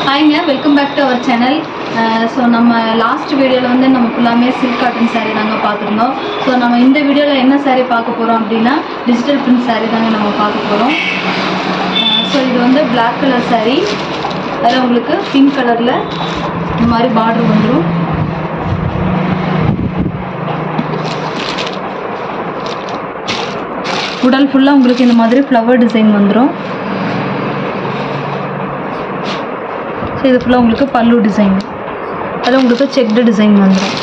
ஹாய்ங்க, welcome back to our channel. So நம்ம last வீடியோவில் வந்து நம்ம ஃபுல்லாமே சில்க் காட்டன் சாரீ தாங்க பார்த்துருந்தோம். ஸோ நம்ம இந்த வீடியோவில் என்ன சாரீ பார்க்க போகிறோம் அப்படின்னா டிஜிட்டல் பிரிண்ட் சாரீ தாங்க நம்ம பார்க்க போகிறோம். ஸோ இது வந்து பிளாக் கலர் சாரீ, அதில் உங்களுக்கு பிங்க் கலரில் இந்த மாதிரி பார்டர் வந்துடும். உடல் ஃபுல்லாக உங்களுக்கு இந்த மாதிரி ஃப்ளவர் டிசைன் வந்துடும். ஸோ இது ஃபுல்லாக உங்களுக்கு பல்லு டிசைன், அதில் உங்களுக்கு செக்டு டிசைன் வந்துடும்.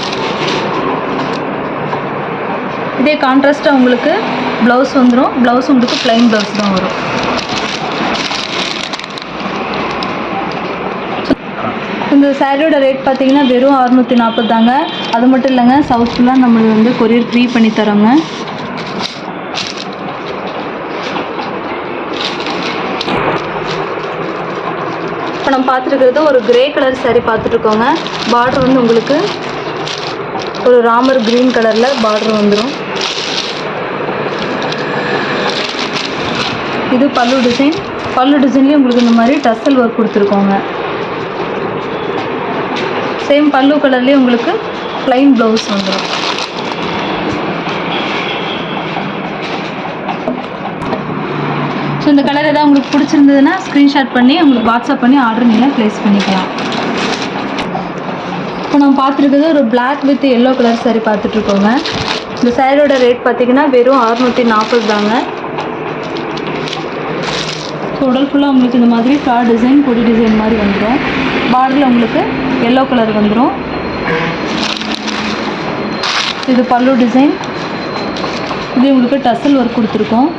இதே கான்ட்ராஸ்ட்டாக உங்களுக்கு ப்ளவுஸ் வந்துடும். ப்ளவுஸ் உங்களுக்கு ப்ளைன் ப்ளவுஸ் தான் வரும். இந்த சாரியோட ரேட் பார்த்தீங்கன்னா வெறும் 640 தாங்க. அது மட்டும் இல்லைங்க, சவுத் ஃபுல்லாக நம்மளுக்கு வந்து கொரியர் ஃப்ரீ பண்ணி தரோங்க. இப்போ நம்ம பார்த்துருக்கிறது ஒரு கிரே கலர் சாரீ பார்த்துட்ருக்கோங்க. பார்டர் வந்து உங்களுக்கு ஒரு ராமர் க்ரீன் கலரில் பார்டர் வந்துடும். இது பல்லு டிசைன். பல்லு டிசைன்லேயே உங்களுக்கு இந்த மாதிரி டசல் ஒர்க் கொடுத்துருக்கோங்க. சேம் பல்லு கலர்லேயே உங்களுக்கு ப்ளைன் ப்ளவுஸ் வந்துடும். ஸோ இந்த கலர் எதாவது உங்களுக்கு பிடிச்சிருந்ததுன்னா ஸ்க்ரீன்ஷாட் பண்ணி உங்களுக்கு வாட்ஸ்அப் பண்ணி ஆர்டர் நீங்கள் ப்ளேஸ் பண்ணிக்கலாம். இப்போ நம்ம பார்த்துருக்கிறது ஒரு black with yellow colour saree பார்த்துட்ருக்கோங்க. இந்த சாரியோட ரேட் பார்த்திங்கன்னா வெறும் 640 தாங்க. ஸோ உடல் ஃபுல்லாக உங்களுக்கு இந்த மாதிரி ஃப்ளார் டிசைன், கொடி டிசைன் மாதிரி வந்துடும். பார்டரில் உங்களுக்கு எல்லோ கலர் வந்துடும். இது பல்லு டிசைன். இது உங்களுக்கு டசல் ஒர்க் கொடுத்துருக்கோம்.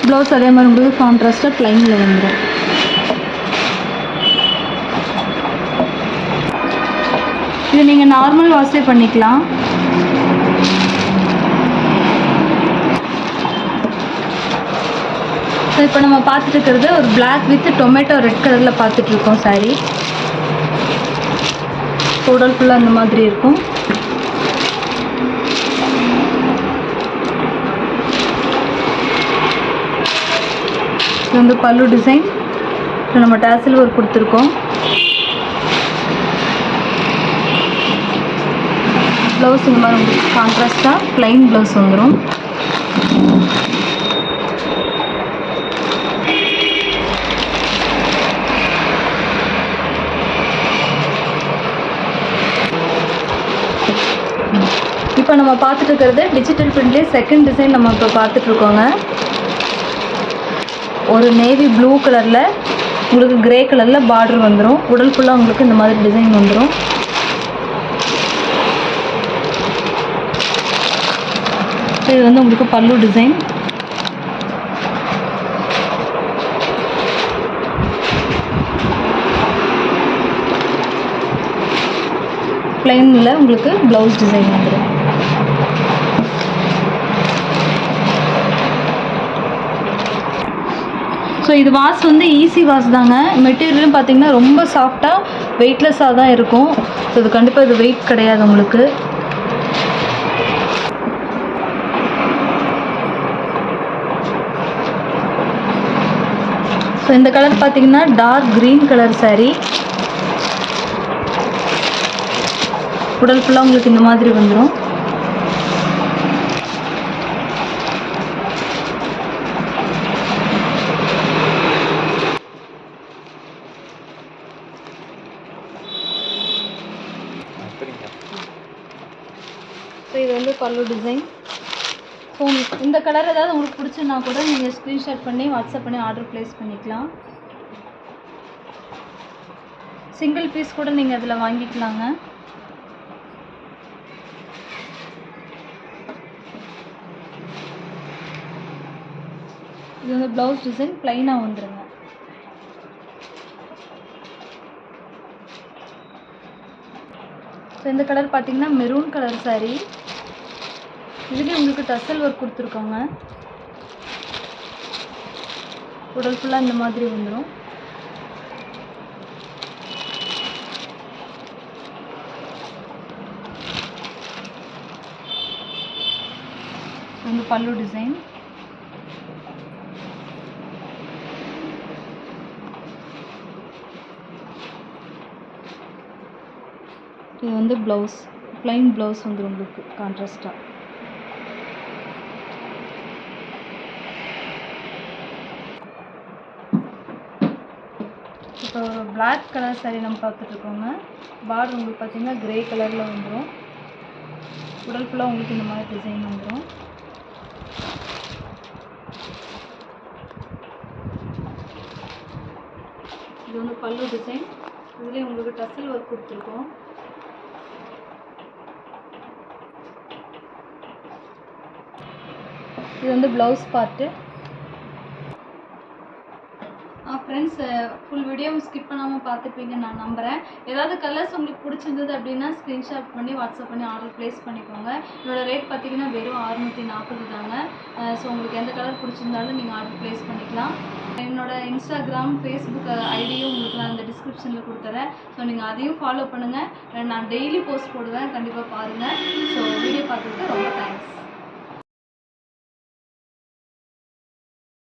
ப்ளவுஸ் அதே மாதிரி உங்களுக்கு கான்ட்ராஸ்ட்டாக ப்ளைனில் வந்துடும். இது நீங்கள் நார்மல் வாஷே பண்ணிக்கலாம். ஸோ இப்போ நம்ம பார்த்துட்டு இருக்கிறது ஒரு பிளாக் வித் டொமேட்டோ ரெட் கலரில் பார்த்துட்ருக்கோம் சாரீ. உடல் ஃபுல்லாக அந்த மாதிரி இருக்கும். இது வந்து பல்லு டிசைன். இப்போ நம்ம டாசில் ஒர்க் கொடுத்துருக்கோம். ப்ளவுஸ் இந்த மாதிரி உங்களுக்கு கான்ட்ராஸ்ட்டாக ப்ளைன் ப்ளவுஸ் வந்துடும். இப்போ நம்ம பார்த்துட்டு இருக்கிறது டிஜிட்டல் பிரிண்ட்லேயே செகண்ட் டிசைன் நம்ம இப்போ பார்த்துட்ருக்கோங்க. ஒரு நேவி ப்ளூ கலரில் உங்களுக்கு கிரே கலரில் பார்டர் வந்துடும். உடல் ஃபுல்லாக உங்களுக்கு இந்த மாதிரி டிசைன் வந்துடும். இது வந்து உங்களுக்கு பல்லு டிசைன். ப்ளைனில் உங்களுக்கு ப்ளவுஸ் டிசைன் வந்துடும். ஸோ இது வாஷ் வந்து ஈஸி வாஷ் தாங்க. மெட்டீரியலும் பார்த்திங்கன்னா ரொம்ப சாஃப்டாக வெயிட்லெஸ்ஸாக தான் இருக்கும். ஸோ இது கண்டிப்பாக இது வெயிட் கிடையாது உங்களுக்கு. ஸோ இந்த கலர் பார்த்திங்கன்னா டார்க் க்ரீன் கலர் சாரீ. உடல் ஃபுல்லாக உங்களுக்கு இந்த மாதிரி வந்துடும். ஸோ இது வந்து பல்லு டிசைன். ஸோ இந்த கலர் ஏதாவது உங்களுக்கு பிடிச்சுன்னா கூட நீங்கள் ஸ்க்ரீன்ஷாட் பண்ணி வாட்ஸ்அப் பண்ணி ஆர்டர் ப்ளேஸ் பண்ணிக்கலாம். சிங்கிள் பீஸ் கூட நீங்கள் அதில் வாங்கிக்கலாங்க. இது வந்து ப்ளவுஸ் டிசைன் ப்ளைனாக வந்துடுங்க. ஸோ இந்த கலர் பார்த்திங்கன்னா மெரூன் கலர் சாரீ. இதுலேயே உங்களுக்கு டசல் ஒர்க் கொடுத்துருக்காங்க. உடல் ஃபுல்லாக இந்த மாதிரி வந்துடும். வந்து பல்லு டிசைன். இது வந்து ப்ளவுஸ், ப்ளைன் ப்ளவுஸ் வந்துடும் உங்களுக்கு கான்ட்ராஸ்டாக. இப்போ ஒரு பிளாக் கலர் சாரீ நம்ம பார்த்துட்ருக்கோங்க. பார்டர் உங்களுக்கு பார்த்தீங்கன்னா கிரே கலரில் வந்துடும். உடல் ஃபுல்லாக உங்களுக்கு இந்த மாதிரி டிசைன் வந்துடும். இது வந்து பல்லு டிசைன். இதுலேயே உங்களுக்கு டசல் ஒர்க் கொடுத்துருக்கோம். இது வந்து ப்ளவுஸ் பார்ட்டு. ஃப்ரெண்ட்ஸ், ஃபுல் வீடியோவும் ஸ்கிப் பண்ணாமல் பார்த்துப்பீங்கன்னு நான் நம்புகிறேன். ஏதாவது கலர்ஸ் உங்களுக்கு பிடிச்சிருந்தது அப்படின்னா ஸ்க்ரீன்ஷாட் பண்ணி வாட்ஸ்அப் பண்ணி ஆர்டர் ப்ளேஸ் பண்ணிக்கோங்க. இதோட ரேட் பார்த்தீங்கன்னா வெறும் 640 தாங்க. ஸோ உங்களுக்கு எந்த கலர் பிடிச்சிருந்தாலும் நீங்கள் ஆர்டர் ப்ளேஸ் பண்ணிக்கலாம். என்னோடய இன்ஸ்டாகிராம், ஃபேஸ்புக் ஐடியும் உங்களுக்கு நான் இந்த டிஸ்கிரிப்ஷனில் கொடுத்துறேன். ஸோ நீங்கள் அதையும் ஃபாலோ பண்ணுங்கள். நான் டெய்லி போஸ்ட் போடுவேன், கண்டிப்பாக பாருங்கள். ஸோ வீடியோ பார்த்துட்டு ரொம்ப தேங்க்ஸ்.